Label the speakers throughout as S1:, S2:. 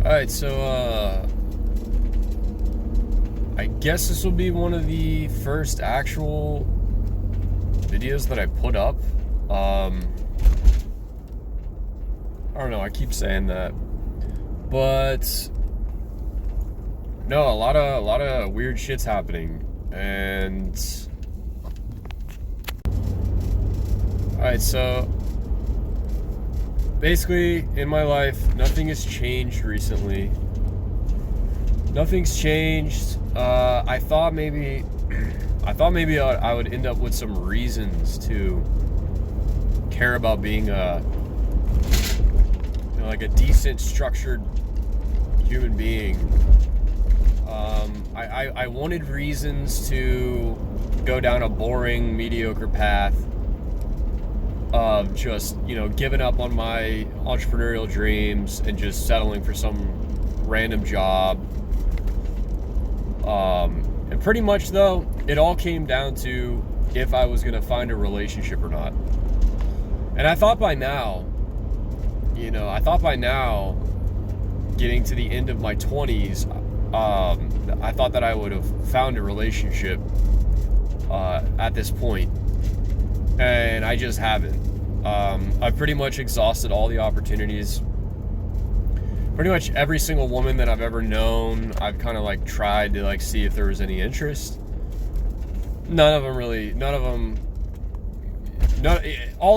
S1: Alright, so, I guess this will be one of the first actual videos that I put up. I don't know, I keep saying that. But, no, a lot of weird shit's happening. And, alright, so, basically, in my life, nothing has changed recently. Nothing's changed. I thought maybe I would end up with some reasons to care about being like a decent, structured human being. I wanted reasons to go down a boring, mediocre path of just, giving up on my entrepreneurial dreams and just settling for some random job. And pretty much, though, it all came down to if I was going to find a relationship or not. And I thought by now, getting to the end of my 20s, I thought that I would have found a relationship at this point. And I just haven't. I've pretty much exhausted all the opportunities. Pretty much every single woman that I've ever known, I've kind of tried to see if there was any interest. All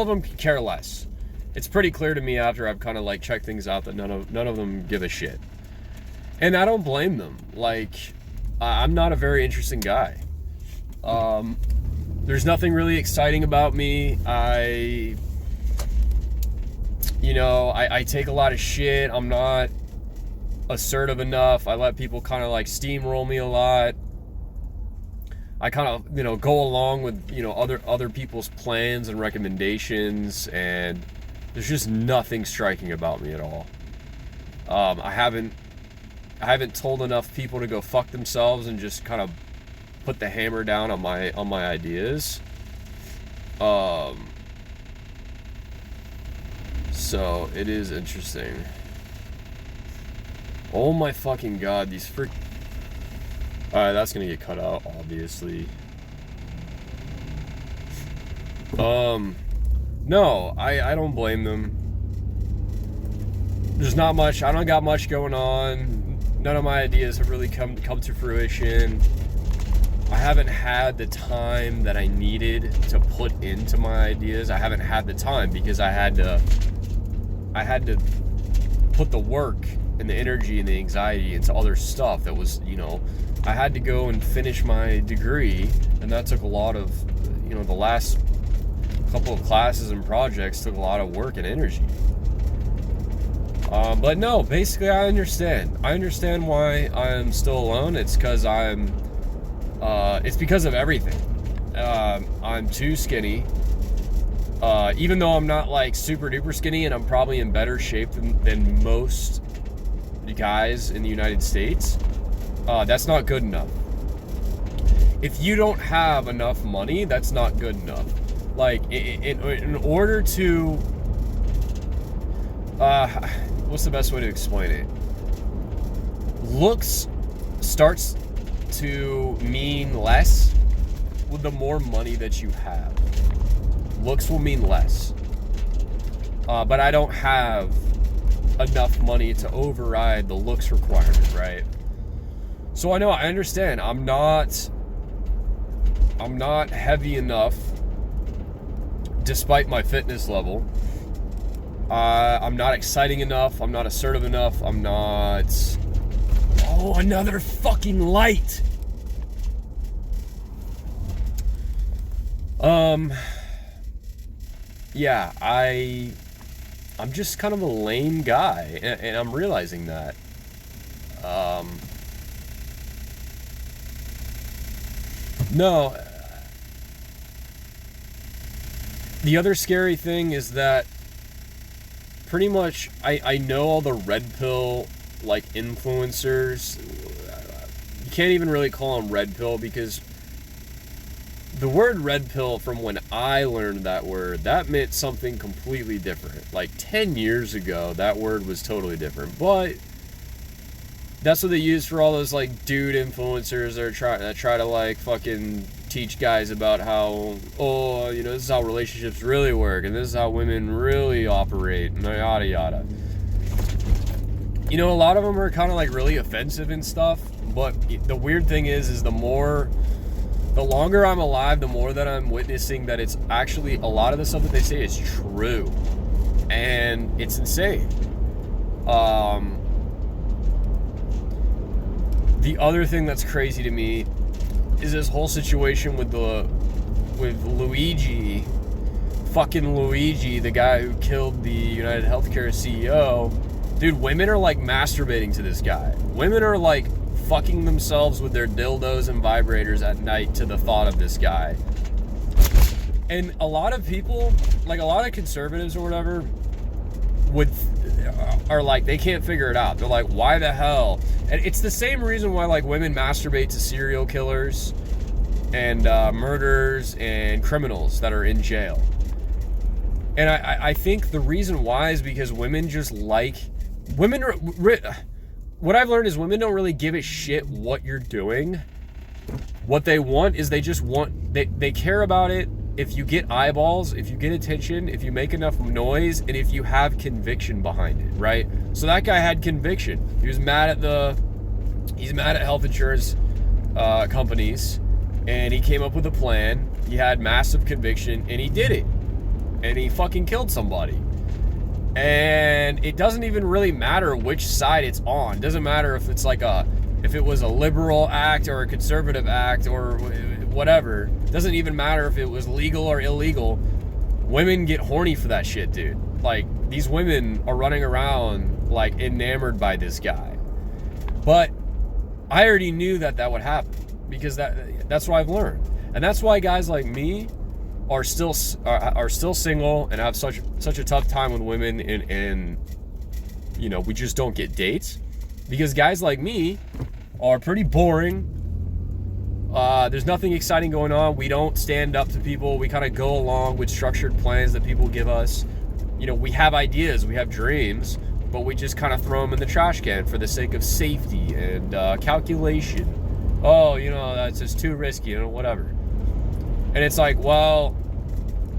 S1: of them could care less. It's pretty clear to me after I've kind of checked things out that none of them give a shit. And I don't blame them. I'm not a very interesting guy. There's nothing really exciting about me. I take a lot of shit. I'm not assertive enough. I let people kind of steamroll me a lot. I kind of, go along with, other people's plans and recommendations, and there's just nothing striking about me at all. I haven't told enough people to go fuck themselves and just kind of put the hammer down on my ideas. So it is interesting. Oh my fucking god, these freak. Alright, that's gonna get cut out, obviously. No, I don't blame them. There's not much, I don't got much going on. None of my ideas have really come to fruition. I haven't had the time that I needed to put into my ideas. I haven't had the time because I had to put the work and the energy and the anxiety into other stuff that was, I had to go and finish my degree, and that took a lot of, the last couple of classes and projects took a lot of work and energy. But no, basically I understand. I understand why I'm still alone. It's because it's because of everything. I'm too skinny. Even though I'm not super duper skinny, and I'm probably in better shape than most guys in the United States, that's not good enough. If you don't have enough money, that's not good enough. In order to, what's the best way to explain it? Looks starts to mean less with the more money that you have. Looks will mean less. But I don't have enough money to override the looks requirement, right? So I understand. I'm not heavy enough, despite my fitness level. I'm not exciting enough. I'm not assertive enough. I'm not... Oh, another fucking light! Yeah, I'm just kind of a lame guy, and I'm realizing that. No. The other scary thing is that pretty much I know all the red pill influencers. You can't even really call them red pill because the word red pill, from when I learned that word, that meant something completely different. 10 years ago, that word was totally different. But That's what they use for all those like dude influencers that try to like fucking teach guys about how, oh, you know, this is how relationships really work and this is how women really operate and yada yada. You know, a lot of them are kind of like really offensive and stuff, but the weird thing is the longer I'm alive, the more that I'm witnessing that it's actually a lot of the stuff that they say is true, and it's insane. The other thing that's crazy to me is this whole situation with Luigi, fucking Luigi, the guy who killed the United Healthcare CEO. Dude, women are like masturbating to this guy. Women are like fucking themselves with their dildos and vibrators at night to the thought of this guy. And a lot of people, like a lot of conservatives or whatever, are like, they can't figure it out. They're like, why the hell? And it's the same reason why like women masturbate to serial killers and murderers and criminals that are in jail. And I think the reason why is because women just like, what I've learned is women don't really give a shit what you're doing. What they want is they care about it if you get eyeballs, if you get attention, if you make enough noise, and if you have conviction behind it, right? So that guy had conviction. He's mad at health insurance companies, and he came up with a plan. He had massive conviction, and he did it. And he fucking killed somebody. And it doesn't even really matter which side it's on. It doesn't matter if it's like if it was a liberal act or a conservative act or whatever. It doesn't even matter if it was legal or illegal. Women get horny for that shit, dude. Like, these women are running around like enamored by this guy. But I already knew that would happen because that's what I've learned. And that's why guys like me are still single and have such a tough time with women, and you know, we just don't get dates because guys like me are pretty boring. There's nothing exciting going on. We don't stand up to people. We kind of go along with structured plans that people give us. You know, we have ideas, we have dreams, but we just kind of throw them in the trash can for the sake of safety and calculation. Oh, you know, that's just too risky, you know, whatever. And it's like, well,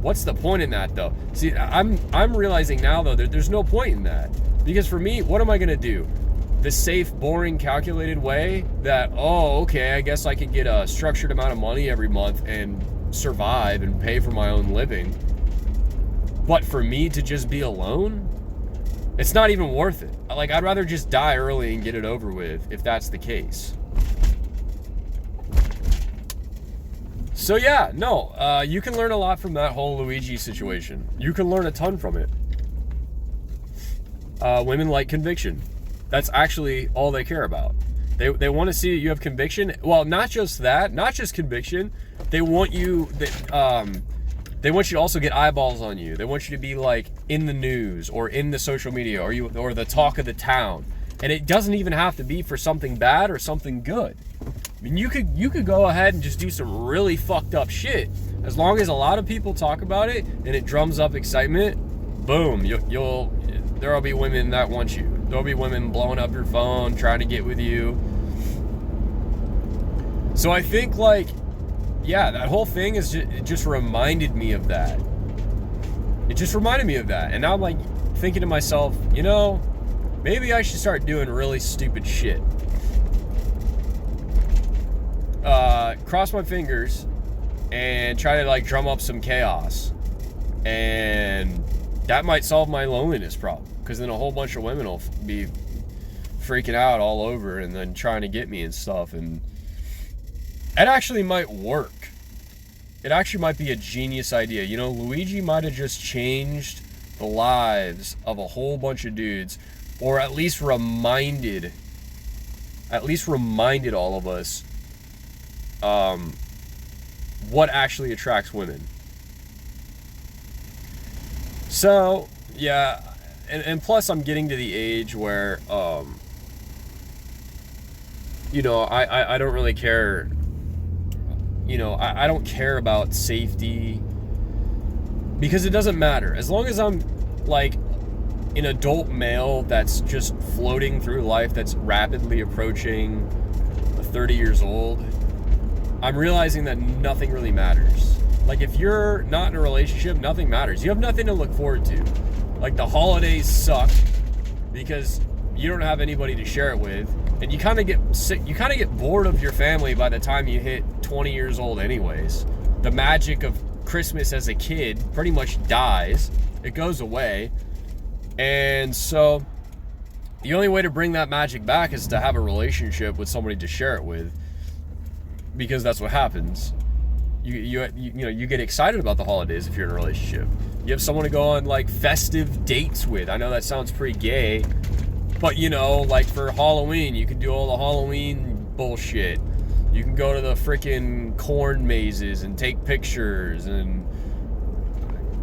S1: what's the point in that though? See, I'm realizing now though that there's no point in that, because for me, what am I gonna do? The safe, boring, calculated way that, oh, okay, I guess I can get a structured amount of money every month and survive and pay for my own living. But for me to just be alone, it's not even worth it. Like, I'd rather just die early and get it over with if that's the case. So yeah, no, you can learn a lot from that whole Luigi situation. You can learn a ton from it. Women like conviction. That's actually all they care about. They want to see that you have conviction. Well, not just that, not just conviction. They want you to also get eyeballs on you. They want you to be like in the news or in the social media or the talk of the town. And it doesn't even have to be for something bad or something good. I mean, you could go ahead and just do some really fucked up shit. As long as a lot of people talk about it and it drums up excitement, boom, there'll be women that want you. There'll be women blowing up your phone, trying to get with you. So I think, like, yeah, that whole thing it just reminded me of that. It just reminded me of that. And now I'm like thinking to myself, you know, maybe I should start doing really stupid shit. Cross my fingers and try to like drum up some chaos. And that might solve my loneliness problem. Because then a whole bunch of women will be freaking out all over and then trying to get me and stuff. And it actually might work. It actually might be a genius idea. You know, Luigi might have just changed the lives of a whole bunch of dudes. Or at least reminded all of us what actually attracts women. So, yeah. And plus, I'm getting to the age where, you know, I don't really care. You know, I don't care about safety because it doesn't matter. As long as I'm, like, an adult male that's just floating through life, that's rapidly approaching 30 years old, I'm realizing that nothing really matters. Like, if you're not in a relationship, nothing matters. You have nothing to look forward to. Like, the holidays suck because you don't have anybody to share it with, and you kind of get sick. You kind of get bored of your family by the time you hit 20 years old anyways. The magic of Christmas as a kid pretty much dies. It goes away. And so the only way to bring that magic back is to have a relationship with somebody to share it with, because that's what happens. You know, you get excited about the holidays if you're in a relationship. You have someone to go on like festive dates with. I know that sounds pretty gay, but you know, like for Halloween, you can do all the Halloween bullshit. You can go to the freaking corn mazes and take pictures and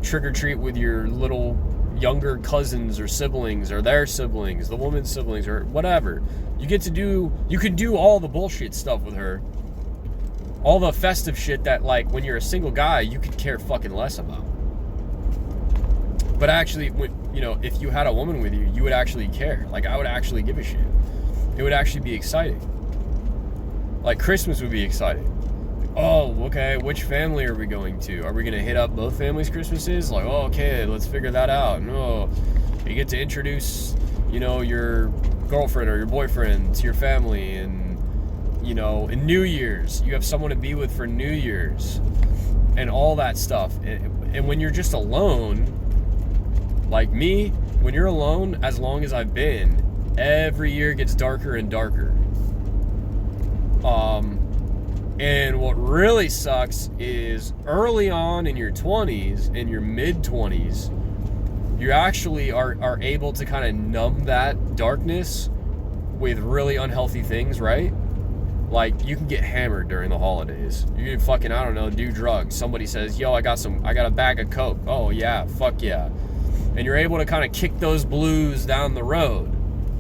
S1: trick or treat with your little younger cousins or siblings or their siblings, the woman's siblings or whatever. You could do all the bullshit stuff with her. All the festive shit that, like, when you're a single guy, you could care fucking less about. But actually, you know, if you had a woman with you, you would actually care. Like, I would actually give a shit. It would actually be exciting. Like, Christmas would be exciting. Oh, okay, which family are we going to? Are we going to hit up both families' Christmases? Like, oh, okay, let's figure that out. No, you get to introduce, you know, your girlfriend or your boyfriend to your family, and you know, in New Year's, you have someone to be with for New Year's and all that stuff. And when you're just alone, like me, when you're alone, as long as I've been, every year gets darker and darker. And what really sucks is early on in your 20s, in your mid-20s, you actually are able to kind of numb that darkness with really unhealthy things, right? Like, you can get hammered during the holidays. You can fucking, I don't know, do drugs. Somebody says, yo, I got a bag of coke. Oh, yeah, fuck yeah. And you're able to kind of kick those blues down the road.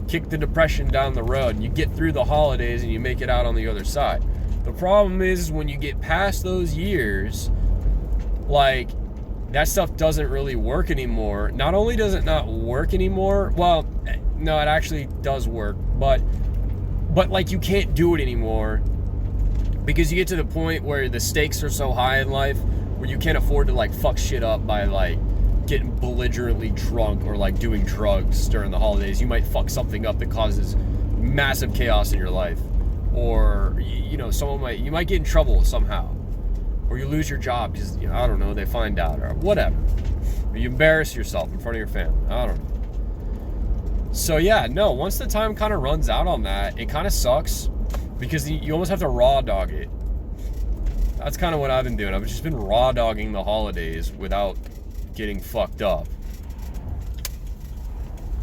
S1: Kick the depression down the road. And you get through the holidays and you make it out on the other side. The problem is when you get past those years, like, that stuff doesn't really work anymore. Not only does it not work anymore, well, no, it actually does work, but like, you can't do it anymore because you get to the point where the stakes are so high in life where you can't afford to, like, fuck shit up by, like, getting belligerently drunk or, like, doing drugs during the holidays. You might fuck something up that causes massive chaos in your life, or, you know, you might get in trouble somehow, or you lose your job because, you know, I don't know, they find out or whatever, or you embarrass yourself in front of your family. I don't know. So yeah, no, once the time kind of runs out on that, it kind of sucks because you almost have to raw dog it. That's kind of what I've been doing. I've just been raw dogging the holidays without getting fucked up.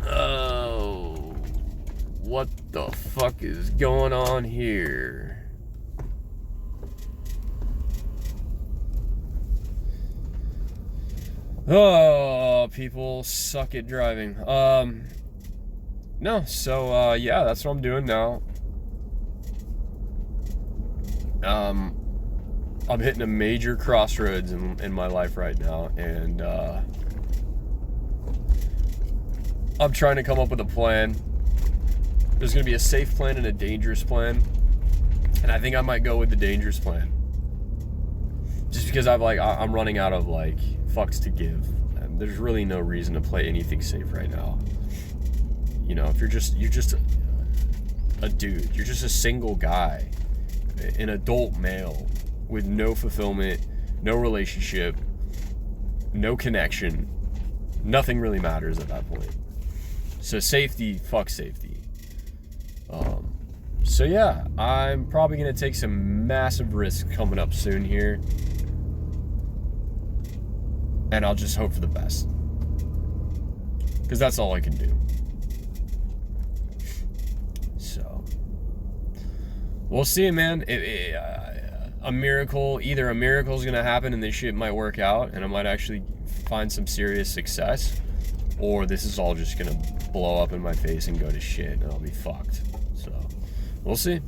S1: Oh, what the fuck is going on here? Oh, people suck at driving. No, so, yeah, that's what I'm doing now. I'm hitting a major crossroads in my life right now, and, I'm trying to come up with a plan. There's gonna be a safe plan and a dangerous plan, and I think I might go with the dangerous plan. Just because I'm running out of, like, fucks to give, and there's really no reason to play anything safe right now. You know, if you're just a dude, you're just a single guy, an adult male with no fulfillment, no relationship, no connection, nothing really matters at that point. So safety, fuck safety. So yeah, I'm probably gonna take some massive risks coming up soon here, and I'll just hope for the best, because that's all I can do. So we'll see, man. A miracle is gonna happen and this shit might work out and I might actually find some serious success, or this is all just gonna blow up in my face and go to shit and I'll be fucked. So we'll see.